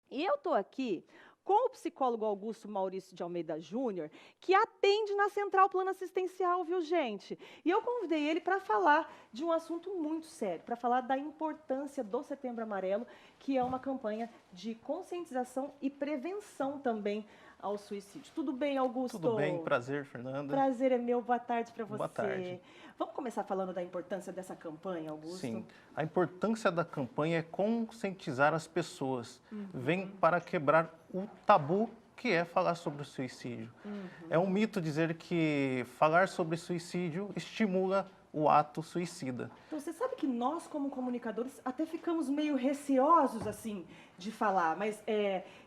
E eu estou aqui com o psicólogo Augusto Maurício de Almeida Júnior, que atende na Central Plano Assistencial, viu, gente? E eu convidei ele para falar de um assunto muito sério, para falar da importância do Setembro Amarelo, que é uma campanha de conscientização e prevenção também ao suicídio. Tudo bem, Tudo bem, Augusto? prazer, Fernanda. Prazer é meu, boa tarde para Boa tarde. você. Vamos começar falando da importância dessa campanha, Augusto? Sim, a importância da campanha é conscientizar as pessoas. Vem Uhum, para quebrar o tabu que é falar sobre o suicídio. É um uhum. mito dizer que falar sobre suicídio estimula o ato suicida. Então, você sabe que nós, como comunicadores, até ficamos meio receosos, assim, de falar. Mas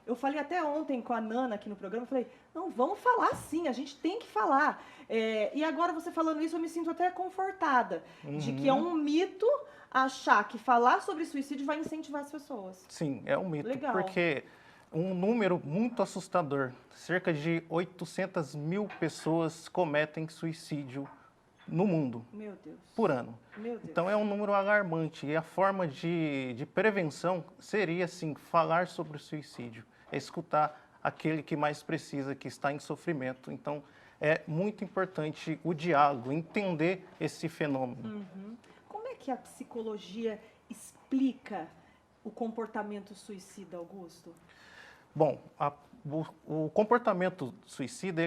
eu falei até ontem com a Nana aqui no programa, eu falei, não, vamos falar sim, a gente tem que falar. E agora, você falando isso, eu me sinto até confortada, de que é Uhum. um mito achar que falar sobre suicídio vai incentivar as pessoas. Sim, é um mito, Legal. porque um número muito assustador, cerca de 800 mil pessoas cometem suicídio no mundo Meu por Deus. ano. Meu Então é Deus. um número alarmante e a forma de prevenção seria, sim, falar sobre o suicídio, é escutar aquele que mais precisa, que está em sofrimento. Então é muito importante o diálogo, entender esse fenômeno. Uhum. Como é que a psicologia explica o comportamento suicida, Augusto? Bom, o comportamento suicida,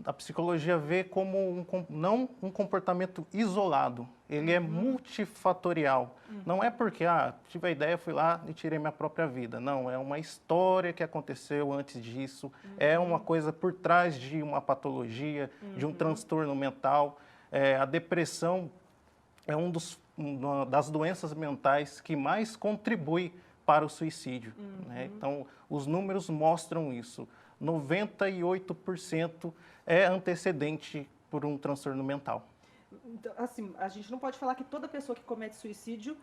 a psicologia vê como não um comportamento isolado, ele é Uhum. multifatorial. Não é Uhum. porque, tive a ideia, fui lá e tirei minha própria vida. Não, é uma história que aconteceu antes disso, é uma Uhum. coisa por trás de uma patologia, de um Uhum. transtorno mental. A depressão é uma das doenças mentais que mais contribui para o suicídio, né? Uhum. Então, os números mostram isso. 98% é antecedente por um transtorno mental. Então, assim, a gente não pode falar que toda pessoa que comete suicídio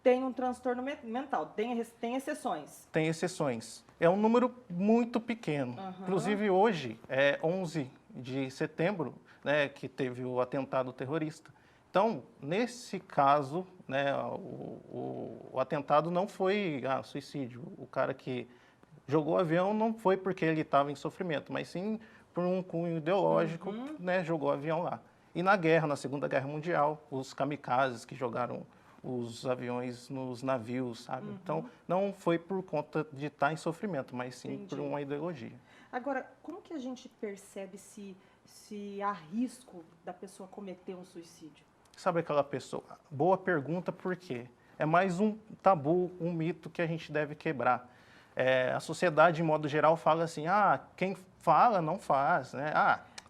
tem um transtorno mental. Tem exceções. Tem exceções. É um número muito pequeno. Aham. Inclusive, hoje, é 11 de setembro, né, que teve o atentado terrorista. Então, nesse caso, né, o atentado não foi suicídio. O cara que jogou o avião não foi porque ele estava em sofrimento, mas sim por um cunho ideológico, Uhum. né, jogou o avião lá. E na guerra, na Segunda Guerra Mundial, os kamikazes que jogaram os aviões nos navios, sabe? Então, Uhum. não foi por conta de estar em sofrimento, mas sim por Entendi. uma ideologia. Agora, como que a gente percebe se há risco da pessoa cometer um suicídio? Sabe aquela pessoa? Boa pergunta, por quê? É mais um tabu, um mito que a gente deve quebrar. A sociedade, de modo geral, fala assim, quem fala não faz, né?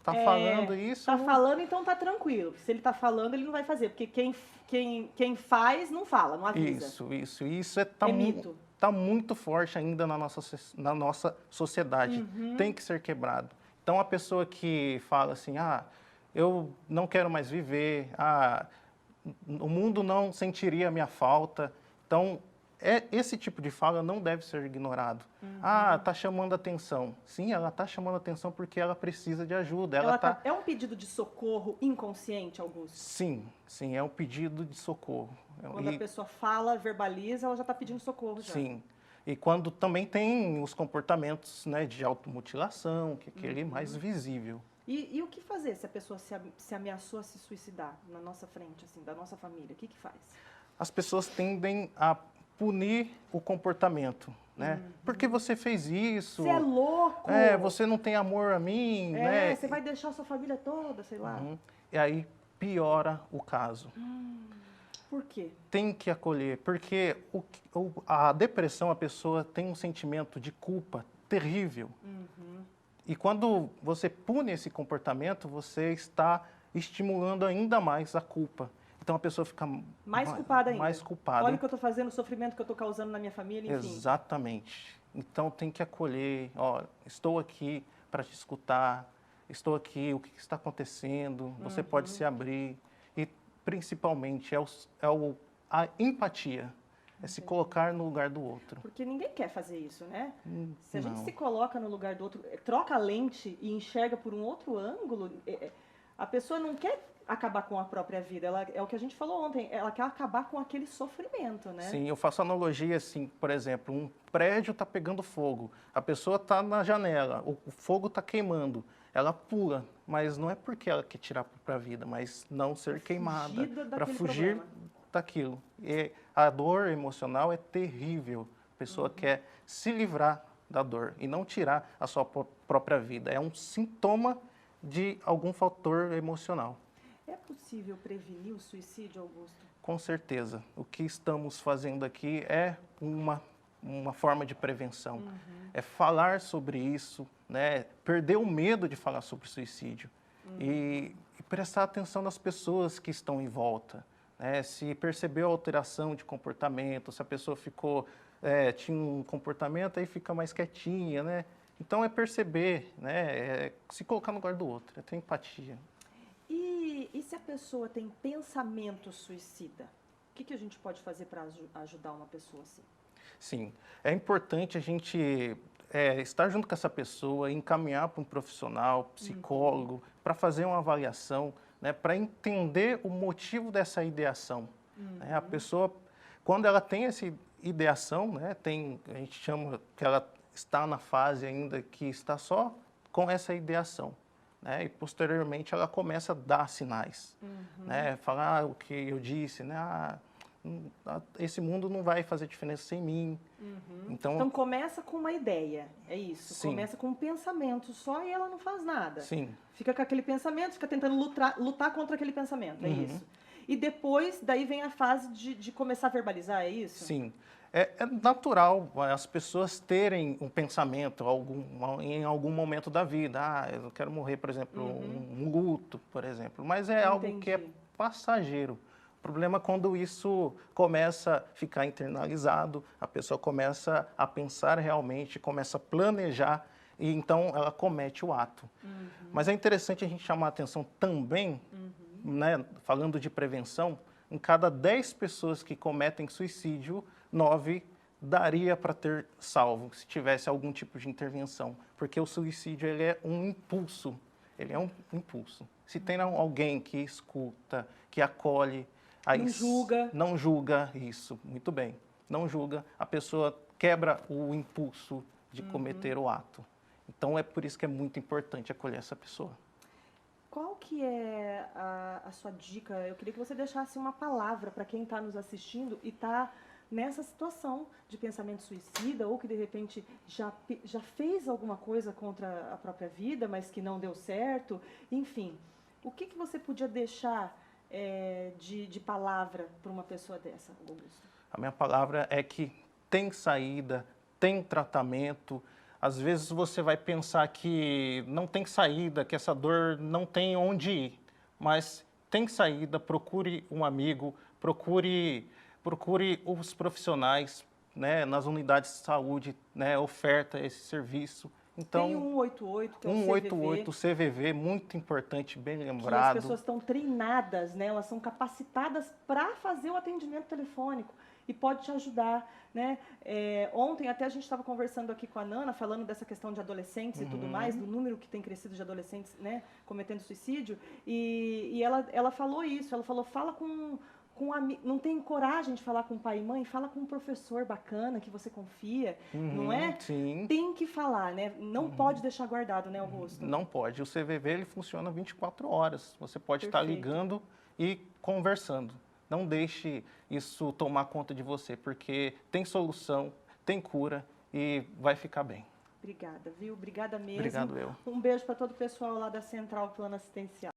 Tá falando isso, Tá falando, então tá tranquilo. Se ele tá falando, ele não vai fazer, porque quem faz não fala, não avisa. isso É mito. tá muito forte ainda na nossa sociedade. Uhum. Tem que ser quebrado. Então, a pessoa que fala assim, eu não quero mais viver, o mundo não sentiria a minha falta. Então, esse tipo de fala não deve ser ignorado. Uhum. Tá chamando atenção. Sim, ela tá chamando atenção porque ela precisa de ajuda. É um pedido de socorro inconsciente, Augusto? Sim, é um pedido de socorro. Quando a pessoa fala, verbaliza, ela já está pedindo socorro já. Sim. E quando também tem os comportamentos, né, de automutilação, que é aquele mais visível. E o que fazer se a pessoa se ameaçou a se suicidar na nossa frente, assim, da nossa família? O que faz? As pessoas tendem a punir o comportamento, né? Porque você fez isso? Você é louco! Você não tem amor a mim, né? Você vai deixar a sua família toda, sei lá. E aí piora o caso. Por quê? Tem que acolher, porque a depressão, a pessoa tem um sentimento de culpa terrível. E quando você pune esse comportamento, você está estimulando ainda mais a culpa. Então a pessoa fica Mais culpada ainda. mais culpada. Olha o que eu estou fazendo, o sofrimento que eu estou causando na minha família, enfim. Exatamente. Então tem que acolher. Estou aqui para te escutar. Estou aqui. O que está acontecendo? Você pode se abrir. E principalmente a empatia. É se colocar no lugar do outro. Porque ninguém quer fazer isso, né? Se a gente Não. se coloca no lugar do outro, troca a lente e enxerga por um outro ângulo, a pessoa não quer acabar com a própria vida, ela, é o que a gente falou ontem, ela quer acabar com aquele sofrimento, né? Sim, eu faço analogia assim, por exemplo, um prédio está pegando fogo, a pessoa está na janela, o fogo está queimando, ela pula, mas não é porque ela quer tirar para a vida, mas não ser queimada, para fugir daquilo. E a dor emocional é terrível, a pessoa quer se livrar da dor e não tirar a sua própria vida, é um sintoma de algum fator emocional. É possível prevenir o suicídio, Augusto? Com certeza. O que estamos fazendo aqui é uma forma de prevenção. É falar sobre isso, né? Perder o medo de falar sobre suicídio. E prestar atenção nas pessoas que estão em volta. Né? Se percebeu alteração de comportamento, se a pessoa tinha um comportamento, aí fica mais quietinha, né? Então é perceber, né? É se colocar no lugar do outro, é ter empatia. E se a pessoa tem pensamento suicida, o que a gente pode fazer para ajudar uma pessoa assim? Sim, é importante a gente estar junto com essa pessoa, encaminhar para um profissional, psicólogo, para fazer uma avaliação, né, para entender o motivo dessa ideação. Né? A pessoa, quando ela tem essa ideação, né, a gente chama que ela está na fase ainda que está só com essa ideação. Né, e posteriormente ela começa a dar sinais, né, falar o que eu disse, né, esse mundo não vai fazer diferença sem mim. Então começa com uma ideia, é isso? Sim. Começa com um pensamento só e ela não faz nada. Sim. Fica com aquele pensamento, fica tentando lutar contra aquele pensamento, é isso? E depois, daí vem a fase de começar a verbalizar, é isso? Sim. É natural as pessoas terem um pensamento em algum momento da vida. Ah, eu quero morrer, por exemplo, um luto, por exemplo. Mas é algo que é passageiro. O problema é quando isso começa a ficar internalizado, a pessoa começa a pensar realmente, começa a planejar, e então ela comete o ato. Mas é interessante a gente chamar a atenção também, né, falando de prevenção, em cada 10 pessoas que cometem suicídio, 9 daria para ter salvo, se tivesse algum tipo de intervenção. Porque o suicídio ele é um impulso. Ele é um impulso. Se tem alguém que escuta, que acolhe... Não julga. Não julga, isso, muito bem. Não julga, a pessoa quebra o impulso de cometer o ato. Então, é por isso que é muito importante acolher essa pessoa. Qual que é a sua dica? Eu queria que você deixasse uma palavra para quem está nos assistindo e está nessa situação de pensamento suicida ou que, de repente, já fez alguma coisa contra a própria vida, mas que não deu certo. Enfim, o que você podia deixar de palavra para uma pessoa dessa, Augusto? A minha palavra é que tem saída, tem tratamento. Às vezes você vai pensar que não tem saída, que essa dor não tem onde ir, mas tem saída, procure um amigo, procure os profissionais, né, nas unidades de saúde, né, oferta esse serviço. Então, tem 188, que é o 188, CVV, muito importante, bem lembrado. Que as pessoas estão treinadas, né? Elas são capacitadas para fazer o atendimento telefônico e pode te ajudar, né? Ontem até a gente estava conversando aqui com a Nana, falando dessa questão de adolescentes e tudo mais, do número que tem crescido de adolescentes, né, cometendo suicídio, e ela falou isso, ela falou, fala não tem coragem de falar com pai e mãe, fala com um professor bacana que você confia, não é? Sim. Tem que falar, né? Não pode deixar guardado, né, Augusto? Não pode. O CVV ele funciona 24 horas. Você pode estar ligando e conversando. Não deixe isso tomar conta de você, porque tem solução, tem cura e vai ficar bem. Obrigada, viu? Obrigada mesmo. Obrigado eu. Um beijo para todo o pessoal lá da Central Plano Assistencial.